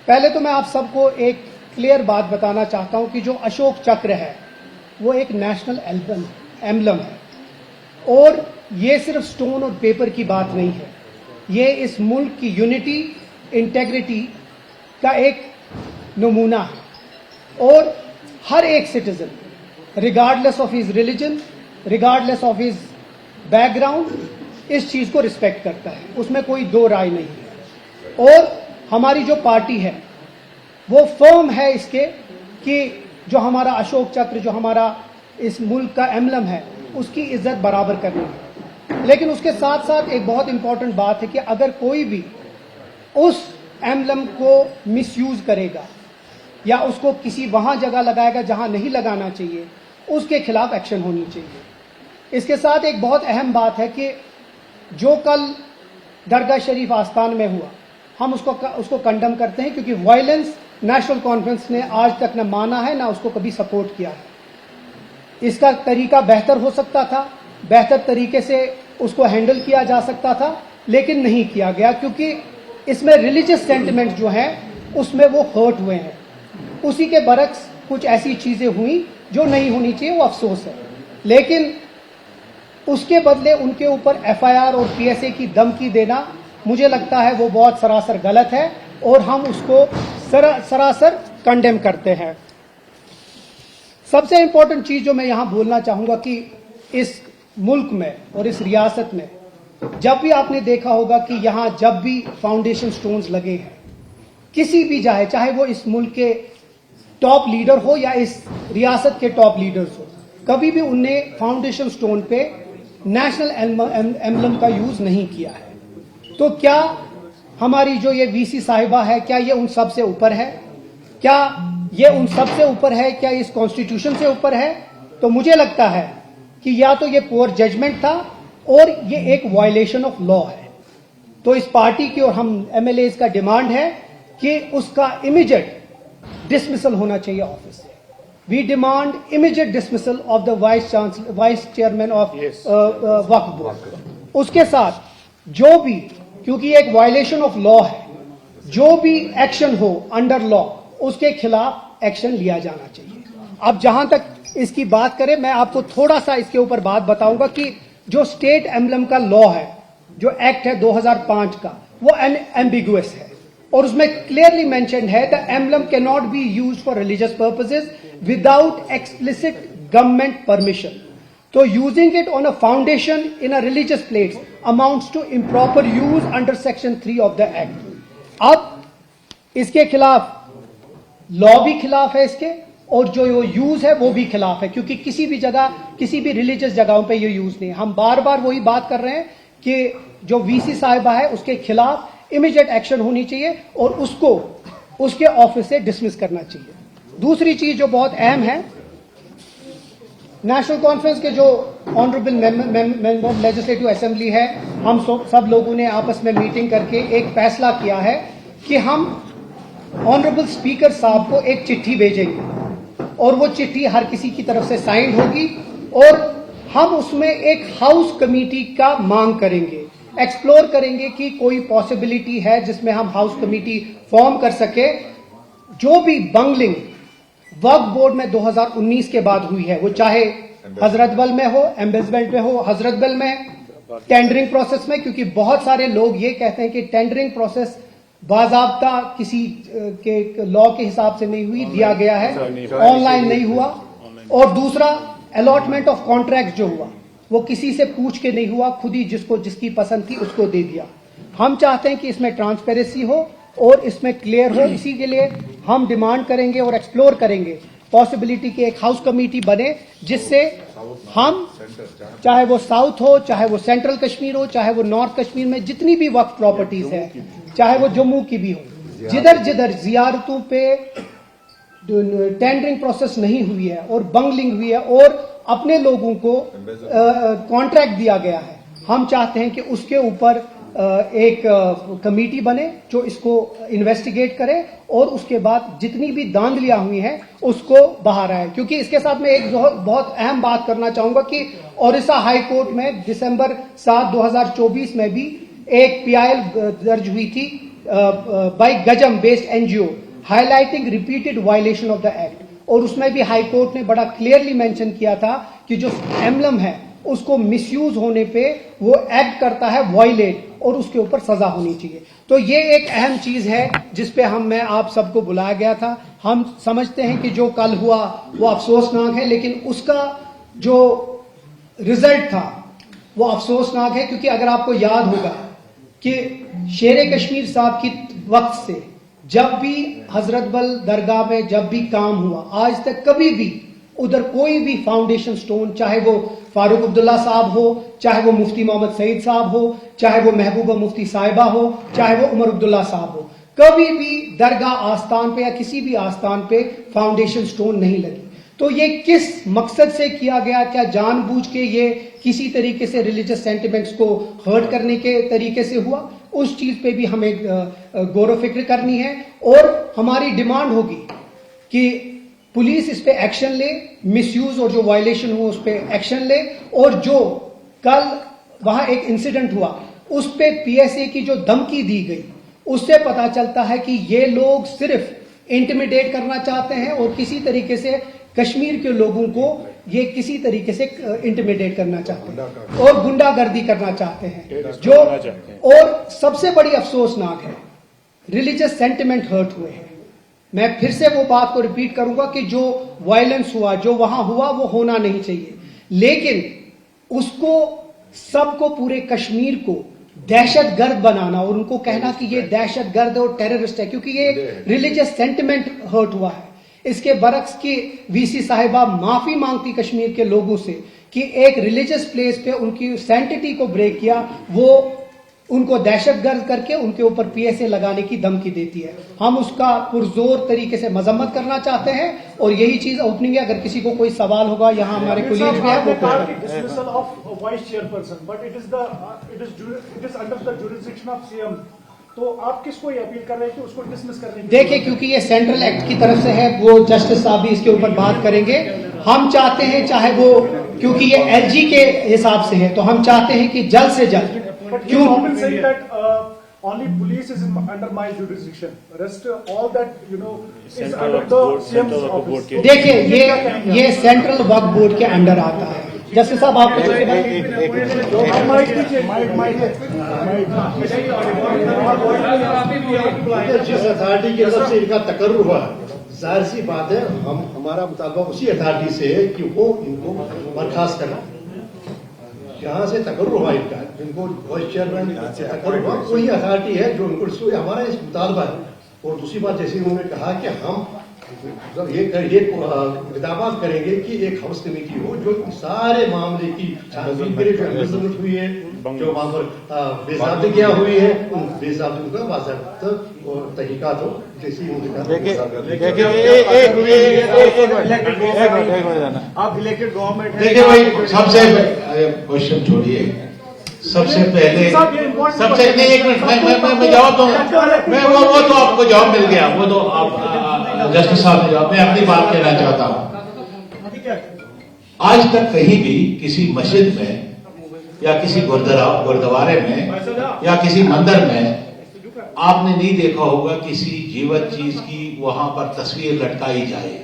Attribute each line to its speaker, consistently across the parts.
Speaker 1: पहले तो मैं आप सबको एक क्लियर बात बताना चाहता हूं कि जो अशोक चक्र है वो एक नेशनल एम्बलम है और ये सिर्फ स्टोन और पेपर की बात नहीं है। ये इस मुल्क की यूनिटी, इंटेग्रिटी का एक नमूना है और हर एक citizen regardless of his religion, regardless of his background इस चीज को रिस्पेक्ट करता है, उसमें कोई दो राय नहीं है। और हमारी जो पार्टी है वो फर्म है इसके कि जो हमारा अशोक चक्र, जो हमारा इस मुल्क का एम्बलम है, उसकी इज्जत बराबर करनी है। लेकिन उसके साथ साथ एक बहुत इंपॉर्टेंट बात है कि अगर कोई भी उस एम्बलम को मिसयूज करेगा या उसको किसी वहां जगह लगाएगा जहां नहीं लगाना चाहिए, उसके खिलाफ एक्शन होनी चाहिए। इसके साथ एक बहुत अहम बात है कि जो कल दरगाह शरीफ आस्थान में हुआ, हम उसको कंडम करते हैं क्योंकि वायलेंस नेशनल कॉन्फ्रेंस ने आज तक न माना है ना उसको कभी सपोर्ट किया है। इसका तरीका बेहतर हो सकता था, बेहतर तरीके से उसको हैंडल किया जा सकता था, लेकिन नहीं किया गया क्योंकि इसमें रिलीजियस सेंटिमेंट जो है उसमें वो हर्ट हुए हैं। उसी के बरक्स कुछ ऐसी चीजें हुई जो नहीं होनी चाहिए, वो अफसोस है। लेकिन उसके बदले उनके ऊपर एफआईआर और पीएसए की धमकी देना मुझे लगता है वो बहुत सरासर गलत है और हम उसको सरासर कंडेम करते हैं। सबसे इंपॉर्टेंट चीज जो मैं यहां बोलना चाहूंगा कि इस मुल्क में और इस रियासत में जब भी आपने देखा होगा कि यहां जब भी फाउंडेशन स्टोन्स लगे हैं, किसी भी चाहे वो इस मुल्क के टॉप लीडर हो या इस रियासत के टॉप लीडर्स हो, कभी भी उनने फाउंडेशन स्टोन पे नेशनल एम्बलम का यूज नहीं किया है। तो क्या हमारी जो ये वीसी साहिबा है, क्या ये उन सब से ऊपर है? क्या ये उन सब से ऊपर है? क्या इस कॉन्स्टिट्यूशन से ऊपर है? तो मुझे लगता है कि या तो ये पोअर जजमेंट था और ये एक वायलेशन ऑफ लॉ है। तो इस पार्टी की और हम एमएलएज का डिमांड है कि उसका इमीडिएट डिसमिसल होना चाहिए ऑफिस से। We demand immediate dismissal of the vice chairman of Waqf board. उसके साथ जो भी, क्योंकि एक वायलेशन ऑफ लॉ है, जो भी एक्शन हो अंडर लॉ उसके खिलाफ एक्शन लिया जाना चाहिए। अब जहां तक इसकी बात करें, मैं आपको थोड़ा सा इसके ऊपर बात बताऊंगा कि जो स्टेट एम्बलम का लॉ है, जो एक्ट है 2005 का, वो एम्बिगुअस है और उसमें क्लियरली मेंशन्ड है the emblem can not be used for religious purposes without explicit government permission. तो using it on a foundation in a religious place amounts to improper use under section 3 of the act. अब इसके खिलाफ law भी खिलाफ है इसके, और जो यूज है वो भी खिलाफ है, क्योंकि किसी भी जगह, किसी भी रिलीजियस जगहों पे ये यूज नहीं है। हम बार बार वही बात कर रहे हैं कि जो वीसी साहिबा है उसके खिलाफ इमीडिएट एक्शन होनी चाहिए और उसको उसके ऑफिस से डिसमिस करना चाहिए। दूसरी चीज जो बहुत अहम है, नेशनल कॉन्फ्रेंस के जो honourable member of legislative assembly है, हम सब लोगों ने आपस में मीटिंग करके एक फैसला किया है कि हम ऑनरेबल स्पीकर साहब को एक चिट्ठी भेजेंगे और वो चिट्ठी हर किसी की तरफ से साइंड होगी और हम उसमें एक हाउस कमेटी का मांग करेंगे, एक्सप्लोर करेंगे कि कोई पॉसिबिलिटी है जिसमें हम हाउस कमेटी फॉर्म कर सके। जो भी बंगलिंग वक्फ बोर्ड में 2019 के बाद हुई है, वो चाहे हजरतबल में हो, एम्बेसमेंट में हो, हजरतबल में टेंडरिंग प्रोसेस में, क्योंकि बहुत सारे लोग ये कहते हैं कि टेंडरिंग प्रोसेस बाजाब्ता किसी के लॉ के हिसाब से नहीं हुई, दिया गया है, ऑनलाइन नहीं हुआ। और दूसरा, अलॉटमेंट ऑफ कॉन्ट्रैक्ट जो हुआ वो किसी से पूछ के नहीं हुआ, खुद ही जिसकी पसंद थी उसको दे दिया। हम चाहते हैं कि इसमें ट्रांसपेरेंसी हो और इसमें क्लियर हो। इसी के लिए हम डिमांड करेंगे और एक्सप्लोर करेंगे पॉसिबिलिटी की एक हाउस कमेटी बने, जिससे हम, चाहे वो साउथ हो, चाहे वो सेंट्रल कश्मीर हो, चाहे वो नॉर्थ कश्मीर में जितनी भी वक्फ प्रॉपर्टीज है, चाहे वो जम्मू की भी हो, जिधर जिधर जियारतों पे टेंडरिंग प्रोसेस नहीं हुई है और बंगलिंग हुई है और अपने लोगों को कॉन्ट्रैक्ट दिया गया है, हम चाहते हैं कि उसके ऊपर एक कमेटी बने जो इसको इन्वेस्टिगेट करे और उसके बाद जितनी भी धांधलियां हुई हैं उसको बाहर आए। क्योंकि इसके साथ मैं एक बहुत अहम बात करना चाहूंगा कि ओडिशा हाई कोर्ट में दिसंबर 7, 2024 में भी एक पीआईएल दर्ज हुई थी by Gajam based NGO highlighting repeated violation of the act, और उसमें भी हाई कोर्ट ने बड़ा क्लियरली मेंशन किया था कि जो एम्बलम है उसको मिसयूज होने पे वो एक्ट करता है वायलेट, और उसके ऊपर सजा होनी चाहिए। तो ये एक अहम चीज है जिस पे मैं आप सबको बुलाया गया था। हम समझते हैं कि जो कल हुआ वो अफसोसनाक है, लेकिन उसका जो रिजल्ट था वो अफसोसनाक है, क्योंकि अगर आपको याद होगा कि शेर कश्मीर साहब की वक्त से जब भी हजरत बल दरगाह में जब भी काम हुआ, आज तक कभी भी उधर कोई भी फाउंडेशन स्टोन, चाहे वो फारूक अब्दुल्ला साहब हो, चाहे वो मुफ्ती मोहम्मद सईद साहब हो, चाहे वो महबूबा मुफ्ती साहिबा हो, चाहे वो उमर अब्दुल्ला साहब हो, कभी भी दरगाह आस्थान पे या किसी भी आस्थान पे फाउंडेशन स्टोन नहीं लगी। तो ये किस मकसद से किया गया? क्या जानबूझ के ये किसी तरीके से रिलीजियस सेंटिमेंट्स को हर्ट करने के तरीके से हुआ? उस चीज पे भी हमें गौर व फिक्र करनी है, और हमारी डिमांड होगी कि पुलिस इस पे एक्शन ले, मिसयूज और जो वायलेशन हुआ उस पे एक्शन ले, और जो कल वहां एक इंसिडेंट हुआ उस पे पीएसए की जो धमकी दी गई, उससे पता चलता है कि ये लोग सिर्फ इंटिमिडेट करना चाहते हैं और किसी तरीके से कश्मीर के लोगों को ये किसी तरीके से इंटिमिडेट करना चाहते हैं और गुंडागर्दी करना चाहते हैं, जो और सबसे बड़ी अफसोसनाक है, रिलीजियस सेंटिमेंट हर्ट हुए हैं। मैं फिर से वो बात को रिपीट करूंगा कि जो वायलेंस हुआ, जो वहां हुआ, वो होना नहीं चाहिए, लेकिन उसको सबको, पूरे कश्मीर को दहशतगर्द बनाना और उनको कहना कि ये दहशतगर्द और टेररिस्ट है क्योंकि ये रिलीजियस सेंटिमेंट हर्ट हुआ है। इसके बरक्स की वीसी साहिबा माफी मांगती कश्मीर के लोगों से कि एक रिलीजियस प्लेस पे उनकी सैंटिटी को ब्रेक किया, वो उनको दहशतगर्द करके उनके ऊपर पीएसए लगाने की धमकी देती है। हम उसका पुरजोर तरीके से मजम्मत करना चाहते हैं, और यही चीज ओपनिंग है। अगर किसी को कोई सवाल होगा, यहाँ हमारे कोलीग भी है,
Speaker 2: dismissal of vice chairperson, but it is under the jurisdiction of CM. तो आप किसको ये अपील कर रहे हैं कि उसको डिसमिस करने की?
Speaker 1: देखिए, क्योंकि ये सेंट्रल एक्ट की तरफ से है, वो जस्टिस साहब भी इसके ऊपर बात करेंगे। हम चाहते हैं, चाहे वो, क्योंकि ये एलजी के हिसाब से है, तो हम चाहते हैं कि जल्द से जल्द,
Speaker 2: क्यों only police is under my jurisdiction, rest all that is under the CM's office.
Speaker 1: देखिए, ये सेंट्रल वक्फ बोर्ड के अंडर आता है। जस्टिस साहब, आप
Speaker 3: जिस अथॉरिटी की तरफ से इनका तकर्रुर हुआ, जाहिर सी बात है हमारा मुतालबा उसी अथॉरिटी से है कि वो इनको बर्खास्त करना। जहां से तकर्रुर हुआ इनका, जिनको वाइस चेयरमैन तकर्रुर हुआ, वही अथॉरिटी है जो उनको, हमारा इस मुतालबा है। और दूसरी बात, जैसे उन्होंने कहा कि हम ये विदाबाद करेंगे कि एक हाउस कमेटी हो जो सारे मामले की छानबीन करे, जो इम्प्रिजनमेंट हुई है, जो वहां पर बेज़ाब्तियां हुई है, उन बेज़ाब्तियों का बाज़ाब्ता और तहकीकात हो। जैसे
Speaker 2: आप इलेक्टेड गवर्नमेंट,
Speaker 4: देखिए भाई, सबसे क्वेश्चन छोड़िए, सबसे पहले सबसे नहीं, एक मिनट, मैं जवाब दूंगा, मैं वो तो आपको जवाब मिल गया, वो तो आप जस्टिस साहब ने जवाब। मैं अपनी बात कहना चाहता हूं, आज तक कहीं भी किसी मस्जिद में या किसी गुरुद्वारे में या किसी मंदिर में आपने नहीं देखा होगा किसी जीवित चीज की वहां पर तस्वीर लटकाई जाए।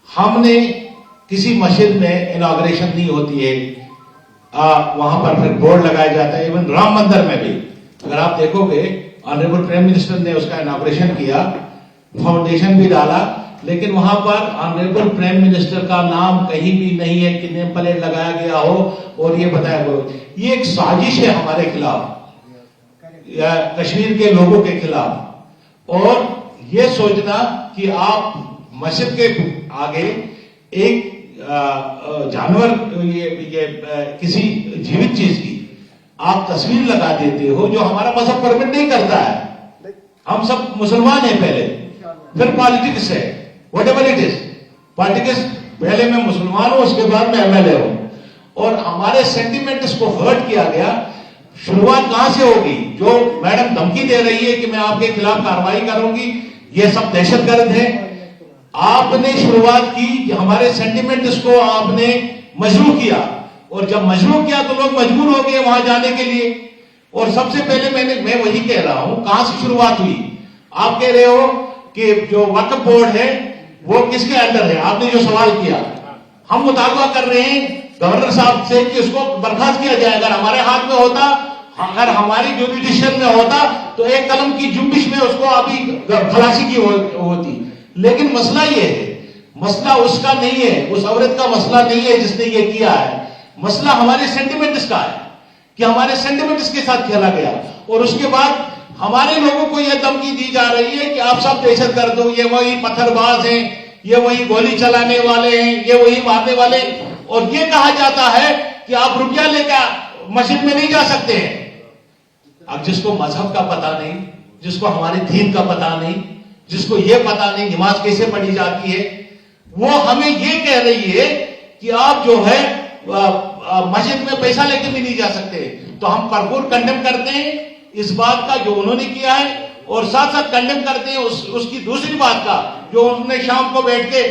Speaker 4: हमने किसी मस्जिद में इनॉग्रेशन नहीं होती है, वहां पर फिर बोर्ड लगाया जाता है। इवन राम मंदिर में भी अगर आप देखोगे, ऑनरेबल प्राइम मिनिस्टर ने उसका इनॉग्रेशन किया, फाउंडेशन भी डाला, लेकिन वहां पर ऑनरेबल प्राइम मिनिस्टर का नाम कहीं भी नहीं है कि नेम प्लेट लगाया गया हो और ये बताया गया। ये एक साजिश है हमारे खिलाफ या कश्मीर के लोगों के खिलाफ। और ये सोचना कि आप मस्जिद के आगे एक जानवर, ये किसी जीवित चीज की आप तस्वीर लगा देते हो, जो हमारा मजहब परमिट नहीं करता है। हम सब मुसलमान हैं पहले, फिर पॉलिटिक्स है, what ever it is politics. पहले मैं मुसलमान हूं, उसके बाद मैं एमएलए हूं, और हमारे सेंटिमेंट्स को हर्ट किया गया। शुरुआत कहां से होगी? जो मैडम धमकी दे रही है कि मैं आपके खिलाफ कार्रवाई करूंगी, ये सब दहशतगर्द है। आपने शुरुआत की, हमारे सेंटिमेंट्स को आपने मजबूर किया, और जब मजबूर किया तो लोग मजबूर हो गए वहां जाने के लिए। और सबसे पहले मैं वही कह रहा हूं, कहां से शुरुआत हुई? आप कह रहे हो कि जो वक्फ बोर्ड है वो किसके अंडर है, आपने जो सवाल किया। हम मुतालबा कर रहे हैं गवर्नर साहब से कि उसको बर्खास्त किया जाए। अगर हमारे हाथ में होता, अगर हमारी जुडिशियल में होता तो एक कलम की जुम्बिश में उसको अभी खलासी की होती। लेकिन मसला ये है, मसला उसका नहीं है, उस औरत का मसला नहीं है जिसने ये किया है। मसला हमारे सेंटिमेंट्स का है कि हमारे सेंटिमेंट्स के साथ खेला गया। और उसके बाद हमारे लोगों को यह धमकी दी जा रही है कि आप सब दहशतगर्द हो, ये वही पत्थरबाज हैं, ये वही गोली चलाने वाले हैं, ये वही मारने वाले। और ये कहा जाता है कि आप रुपया लेकर मस्जिद में नहीं जा सकते हैं। अब जिसको मजहब का पता नहीं, जिसको हमारे दीन का पता नहीं, जिसको ये पता नहीं नमाज कैसे पढ़ी जाती है, वो हमें ये कह रही है कि आप जो है मस्जिद में पैसा लेके भी नहीं जा सकते। तो हम भरपूर कंडेम करते हैं इस बात का जो उन्होंने किया है, और साथ साथ कंडेम करते हैं उसकी दूसरी बात का जो उन्होंने शाम को बैठ के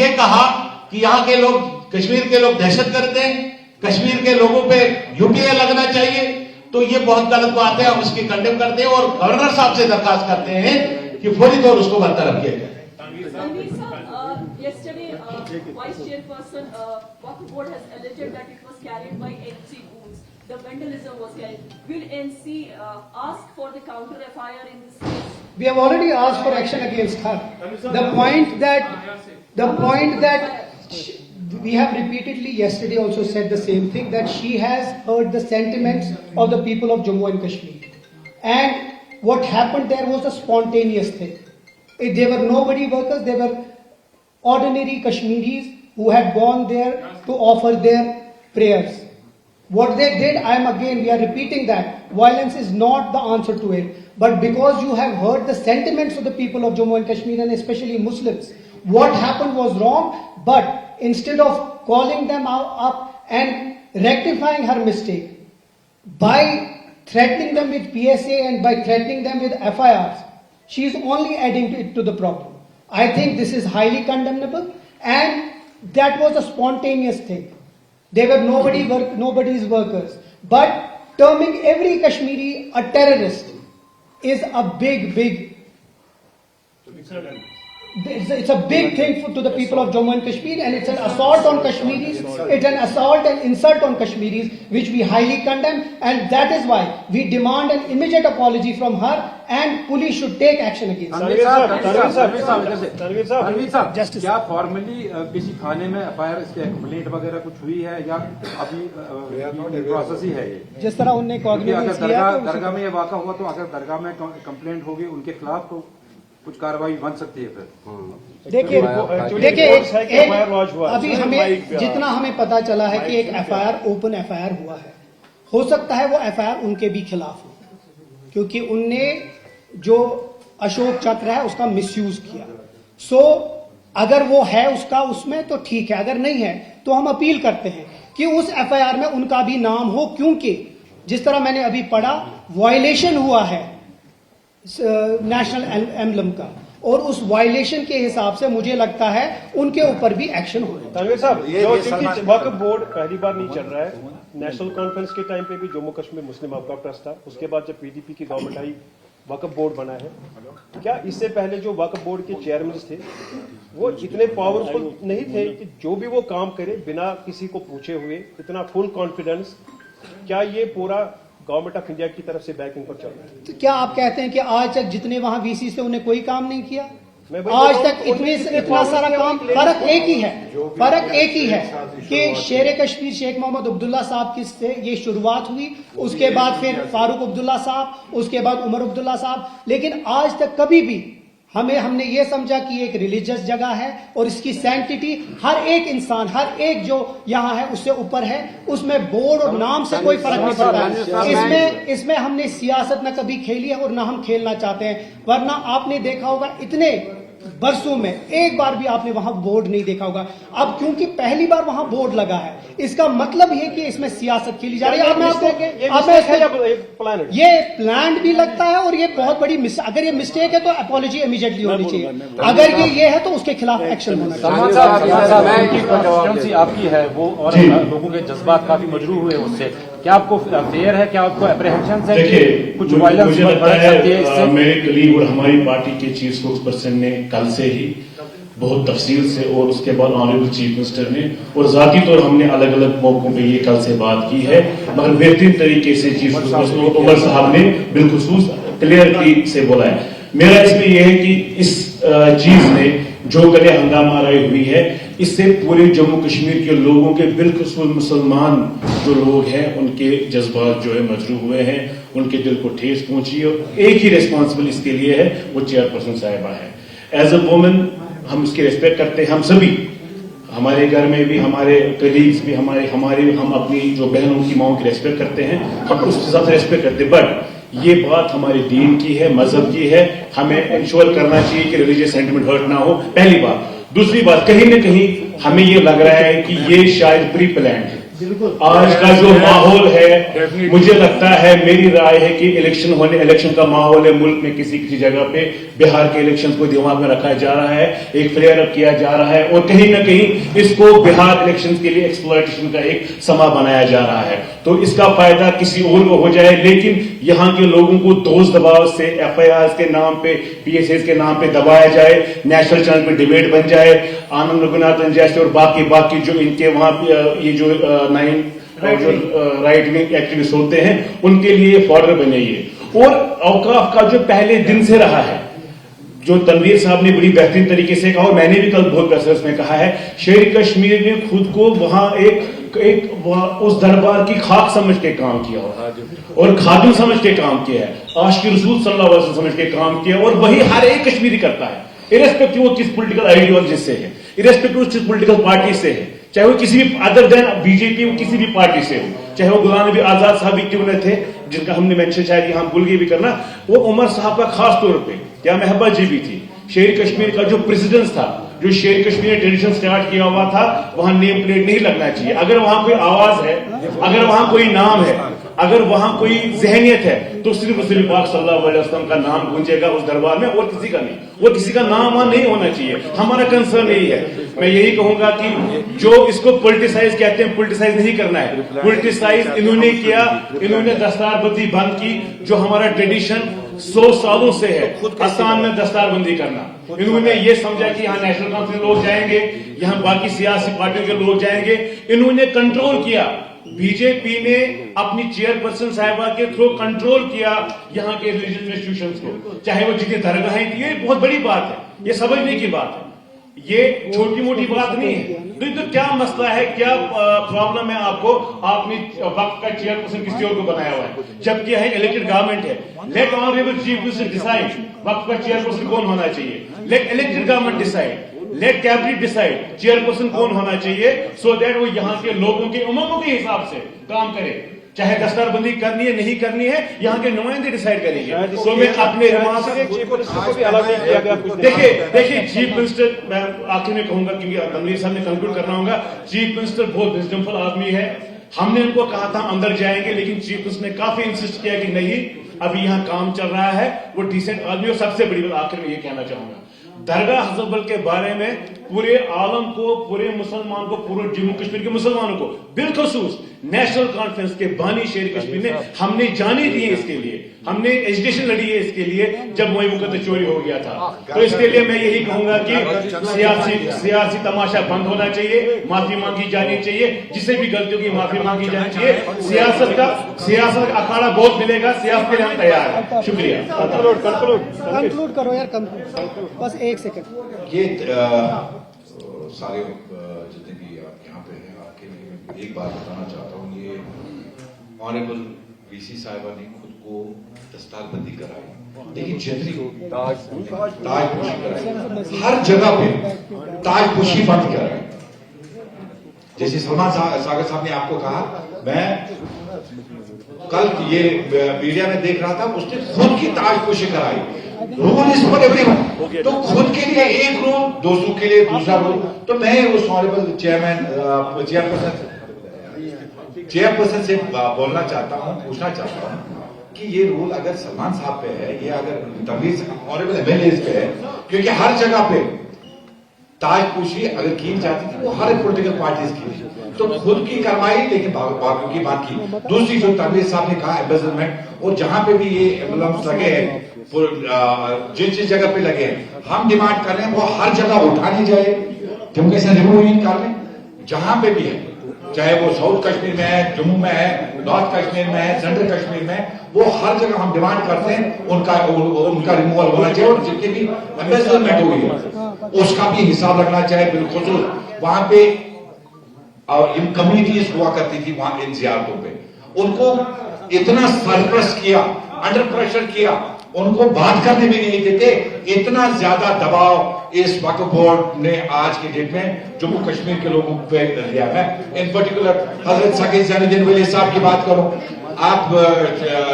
Speaker 4: ये कहा कि यहाँ के लोग, कश्मीर के लोग दहशतगर्द हैं, कश्मीर के लोगों पे यूपीए लगना चाहिए। तो ये बहुत गलत बात है, हम इसकी कंडेम करते हैं और गवर्नर साहब से दरखास्त करते हैं कि फौरी तौर उसको बरतरफ किया जाए।
Speaker 5: Yesterday, Vice Chairperson Waqf Board has alleged that it was carried by NC Goons. The vandalism was carried. Will NC ask for the counter FIR in this case?
Speaker 1: We have already asked for action against her. The point that we have repeatedly yesterday also said the same thing, that she has heard the sentiments of the people of Jammu and Kashmir. And what happened there was a spontaneous thing. They were nobody workers, they were ordinary Kashmiris who had gone there to offer their prayers. What they did, we are repeating that, violence is not the answer to it. But because you have heard the sentiments of the people of Jammu and Kashmir and especially Muslims, what happened was wrong, but instead of calling them up and rectifying her mistake, by threatening them with PSA and by threatening them with FIRs, she is only adding to the problem. I think this is highly condemnable, and that was a spontaneous thing. They were nobody's workers. But terming every Kashmiri a terrorist is a big it's a big thing to the people of Jammu and Kashmir, and it's an assault on Kashmiris, it's an assault and insult on Kashmiris, which we highly condemn, and that is why we demand an immediate apology from her, and police should take action against her.
Speaker 6: Tanveer साहब, क्या formally किसी थाने में FIR इसके complaint वगैरह कुछ हुई है या अभी प्रोसेस ही है ये?
Speaker 1: जिस तरह उन्होंने कॉग्निजेंस किया,
Speaker 6: दरगाह में ये वाक़ा हुआ तो अगर दरगाह में कंप्लेंट होगी उनके खिलाफ तो कुछ कार्रवाई बन सकती है फिर।
Speaker 1: देखिए अभी हमें जितना हमें पता चला है कि एक एफआईआर, ओपन एफआईआर हुआ है, हो सकता है वो एफआईआर उनके भी खिलाफ हो, क्योंकि उनने जो अशोक चक्र है उसका मिसयूज किया। सो अगर वो है उसका उसमें तो ठीक है, अगर नहीं है तो हम अपील करते हैं कि उस एफआईआर में उनका भी नाम हो, क्योंकि जिस तरह मैंने अभी पढ़ा, वायलेशन हुआ है नेशनल एम्बलम का, और उस वायलेशन के हिसाब से मुझे लगता है उनके ऊपर भी एक्शन होगा।
Speaker 7: तनवीर साहब, जो वक्फ बोर्ड पहली बार नहीं चल रहा है, नेशनल कॉन्फ्रेंस के टाइम पे भी जम्मू कश्मीर मुस्लिम वक्फ ट्रस्ट था, उसके बाद जब पीडीपी की गवर्नमेंट आई वक्फ बोर्ड बना है। क्या इससे पहले जो वक्फ बोर्ड के चेयरमैन थे वो इतने पावरफुल नहीं थे कि जो भी वो काम करे बिना किसी को पूछे हुए, इतना फुल कॉन्फिडेंस? क्या ये पूरा गवर्नमेंट ऑफ इंडिया की तरफ से बैकिंग पर चल रहा है? तो
Speaker 1: क्या आप कहते हैं कि आज तक जितने वहां वीसी से उन्हें कोई काम नहीं किया? आज तक इतना सारा काम, फर्क एक ही है कि शेर कश्मीर शेख मोहम्मद अब्दुल्ला साहब की से ये शुरुआत हुई, उसके बाद फिर फारूक अब्दुल्ला साहब, उसके बाद उमर अब्दुल्ला साहब, लेकिन आज तक कभी भी हमने ये समझा कि एक रिलीजियस जगह है और इसकी सैंक्टिटी हर एक इंसान, हर एक जो यहाँ है उससे ऊपर है, उसमें बोर्ड और नाम से कोई फर्क नहीं पड़ता। इसमें हमने सियासत न कभी खेली है और न हम खेलना चाहते हैं, वरना आपने देखा होगा इतने बरसों में एक बार भी आपने वहां बोर्ड नहीं देखा होगा। अब क्योंकि पहली बार वहां बोर्ड लगा है, इसका मतलब ये कि इसमें सियासत खेली जा रही है। ये प्लान भी लगता है और ये बहुत बड़ी अगर ये मिस्टेक है तो अपॉलॉजी इमीडिएटली होनी चाहिए, अगर ये है तो उसके खिलाफ एक्शन होना चाहिए।
Speaker 6: आपकी है वो और लोगों के जज्बात काफी मजरूह हुए उससे, क्या आपको फेयर है, क्या आपको अप्रहेंशन है
Speaker 8: देखिए,
Speaker 6: कि कुछ वायलेंस
Speaker 8: मुझे लगता
Speaker 6: बढ़ सकती है
Speaker 8: है
Speaker 6: इससे?
Speaker 8: मेरे कलीग और हमारी पार्टी के चीफ स्पोक्स पर्सन ने कल से ही बहुत तफसील से और उसके बाद ऑनरेबल चीफ मिनिस्टर ने और जाती तौर हमने अलग अलग मौकों पे ये कल से बात की है, मगर बेहतरीन तरीके से चीफ स्पोक्स पर्सन उमर साहब ने बिलखुसूस क्लियरिटी से बोला है। मेरा इसमें यह है कि इस चीज ने जो कले हंगामाराई हुई है, इससे पूरे जम्मू कश्मीर के लोगों के बिलखुसूस मुसलमान जो लोग हैं उनके जज्बात जो है मजरूह हुए हैं, उनके दिल को ठेस पहुंची है। और एक ही रिस्पॉन्सिबल इसके लिए है, वो चेयरपर्सन साहिबा है। एज अ वुमन हम उसकी रेस्पेक्ट करते हैं, हम सभी, हमारे घर में भी हमारे कलीग्स भी हम अपनी जो बहनों की माओं की रेस्पेक्ट करते हैं, हम उसके साथ रेस्पेक्ट करते हैं। बट ये बात हमारे दीन की है, मजहब की है, हमें इंश्योर करना चाहिए कि रिलीजियस सेंटिमेंट हर्ट ना हो, पहली बात। दूसरी बात, कहीं न कहीं हमें ये लग रहा है कि ये शायद प्री प्लान्ड है। आज का जो माहौल है, मुझे लगता है, मेरी राय है कि इलेक्शन का माहौल है मुल्क में, किसी किसी जगह पे बिहार के इलेक्शन को दिमाग में रखा जा रहा है, एक फ्लेयर अप किया जा रहा है और कहीं ना कहीं इसको बिहार इलेक्शन के लिए एक्सप्लॉयटेशन का एक समा बनाया जा रहा है। तो इसका फायदा किसी और को हो जाए, लेकिन यहाँ के लोगों को दोस्त दबाव से FIR के नाम पे, PSAs के नाम पे दबाया जाए, नेशनल चैनल पे डिबेट बन जाए, आनंद रघुनाथन जैसे और बाकी जो इनके वहां ये जो 9 जो राइट विंग एक्टिविस्ट होते हैं, उनके लिए फॉर्डर बने ये। और औकाफ का जो पहले दिन से रहा है, जो तनवीर साहब ने बड़ी बेहतरीन तरीके से कहा और मैंने भी कल बहुत कसरत में कहा है, शेर कश्मीर ने खुद को वहां उस दरबार की खाक समझ के काम किया और खादिम समझ के काम किया है, आशिक रसूल सल्लल्लाहु अलैहि वसल्लम समझ के काम किया, और वही हर एक कश्मीरी करता है, इरेस्पेक्टिव वो किस पॉलिटिकल आइडियोलॉजी से है, इरेस्पेक्टिव किस पॉलिटिकल पार्टी से है, चाहे वो किसी भी अदर देन बीजेपी किसी भी पार्टी से हो, चाहे वो गुलाम नबी आजाद साहब भी क्यों न थे, जिनका हमने मेंशन शायद यहां भूल गए भी करना, वो उमर साहब का खास तौर पे, या महबा जी भी थी, शेर कश्मीर का जो प्रेसिडेंट था, जो शेर कश्मीर ने ट्रेडिशन स्टार्ट किया हुआ था, वहां नेम प्लेट नहीं लगना चाहिए। अगर वहां कोई आवाज है, अगर वहां कोई नाम है, अगर वहां कोई जहनियत है, तो सिर्फ रसूल पाक सल्लल्लाहु अलैहि वसल्लम का नाम गूंजेगा उस दरबार में, और किसी का नहीं, और किसी का नाम वहां नहीं होना चाहिए। हमारा कंसर्न यही है। मैं यही कहूंगा कि जो इसको पोलिटिसाइज कहते हैं, पोलिटिसाइज नहीं करना है। पोलिटिसाइज इन्होंने किया, इन्होंने दस्तारबंदी बंद की, जो हमारा ट्रेडिशन 100 सालों से है, आसान में दस्तारबंदी करना। इन्होंने ये समझा कि यहाँ नेशनल कॉन्फ्रेंस लोग जाएंगे, यहाँ बाकी सियासी पार्टियों के लोग जाएंगे, इन्होंने कंट्रोल किया। बीजेपी ने अपनी चेयरपर्सन साहिबा के थ्रू कंट्रोल किया यहाँ के रिलीजियस इंस्टीट्यूशंस को, चाहे वो जितनी दरगाहें थी। ये बहुत बड़ी बात है, ये समझने की बात है, ये छोटी मोटी बात नहीं है। तो क्या मसला है, क्या प्रॉब्लम है आपको? आपने वक्त का चेयरपर्सन किसी और को बनाया हुआ है, जबकि यह इलेक्टेड गवर्नमेंट है। Let honourable chief minister decide वक्त का चेयरपर्सन कौन होना चाहिए। Let elected government decide, let cabinet decide chairperson कौन होना चाहिए, सो दैट वो यहाँ के लोगों के उमंगों के हिसाब से काम करे। चाहे दस्तारबंदी करनी है नहीं करनी है, यहाँ के नुमाइंदे डिसाइड करेंगे। तो मैं अपने देखिए चीफ मिनिस्टर, मैं आखिर में कहूंगा क्योंकि तनवीर साहब ने कंक्लूड करना होगा, चीफ मिनिस्टर बहुत विजडमफुल आदमी है। हमने उनको कहा था अंदर जाएंगे, लेकिन चीफ मिनिस्टर ने काफी इंसिस्ट किया कि नहीं, अभी यहाँ काम चल रहा है, वो डिसेंट आदमी। और सबसे बड़ी बात आखिर में ये कहना चाहूंगा, दरगाह हजरतबल के बारे में पूरे आलम को, पूरे मुसलमान को, पूरे जम्मू कश्मीर के मुसलमानों को, बिलखुसूस नेशनल कॉन्फ्रेंस के बानी शेर कश्मीर ने, हमने जाने दी है इसके लिए, हमने एजुकेशन लड़ी है इसके लिए, जब मोई मुकद्दस चोरी हो गया था। तो इसके लिए मैं यही कहूंगा कि सियासी तमाशा बंद होना चाहिए, माफी मांगी जानी चाहिए, जिसे भी गलतियों की माफी मांगी जानी चाहिए। सियासत का अखाड़ा बहुत मिलेगा, सियासत के लिए हम तैयार हैं। शुक्रिया।
Speaker 1: कंक्लूड करो यार, कंक्लूड बस 1 सेकंड।
Speaker 9: ये सारे जितने भी आप यहाँ पे हैं, आपके लिए एक बात बताना चाहता हूँ। ये ऑनरेबल VC साहिबा ने खुद को दस्तारबंदी कराई, लेकिन जितनी ताजपोशी कराई, हर जगह पे ताजपोशी बंद कराई। जैसे सलमान सागर साहब ने आपको कहा, मैं कल ये मीडिया में देख रहा था, उसने खुद की ताजपोशी कराई। रूल इज फॉर एवरीवन, तो खुद के लिए एक रूल, दूसरों के लिए दूसरा रूल। तो मैं उस ऑनरेबल चेयरपर्सन से बोलना चाहता हूं, पूछना चाहता हूं कि ये रूल अगर सलमान साहब पे है, ये अगर तनवीर ऑनरेबल MLAs पे है, क्योंकि हर जगह पे ताजपोशी अगर की जाती थी वो हर पोलिटिकल पार्टीज की थी, तो खुद की करवाई, लेकिन बाकियों की बात की। दूसरी जो तनवीर साहब ने कहा एम्बेसडमेंट, और जहां पे भी ये एम्बुलेंस लगे हैं, जिस जिस जगह पे लगे हैं, हम डिमांड कर रहे हैं वो हर जगह उठा ली जाए, क्योंकि इसे रिमूव कर लें जहां पे भी है, चाहे वो साउथ कश्मीर में है, जम्मू में है, नॉर्थ कश्मीर में है, सेंट्रल कश्मीर में, वो हर जगह हम डिमांड करते हैं उनका रिमूवल होना चाहिए। और जितनी भी एम्बेसडमेंट हुई है उसका भी हिसाब रखना चाहिए। बिल्कुल वहां पे इन कम्युनिटीज हुआ करती थी, वहां इन जियारतों पे उनको इतना सरप्रेस किया, अंडर प्रेशर किया, उनको बात करने भी नहीं देते। इतना ज्यादा दबाव इस वक्फ बोर्ड ने आज की डेट में जम्मू कश्मीर के लोगों पे लिया है। इन पर्टिकुलर हजरत साकिब जैनुद्दीन वली साहब की बात करो, आप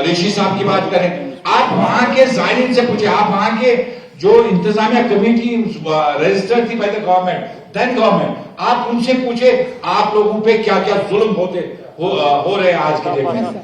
Speaker 9: ऋषि साहब की बात करें, आप वहां के जायरीन से पूछे, आप वहां के जो इंतजामिया कमेटी रजिस्टर्ड थी by the government, then government, आप उनसे पूछे आप लोगों पे क्या क्या जुल्म हो रहे हैं आज के डेट में।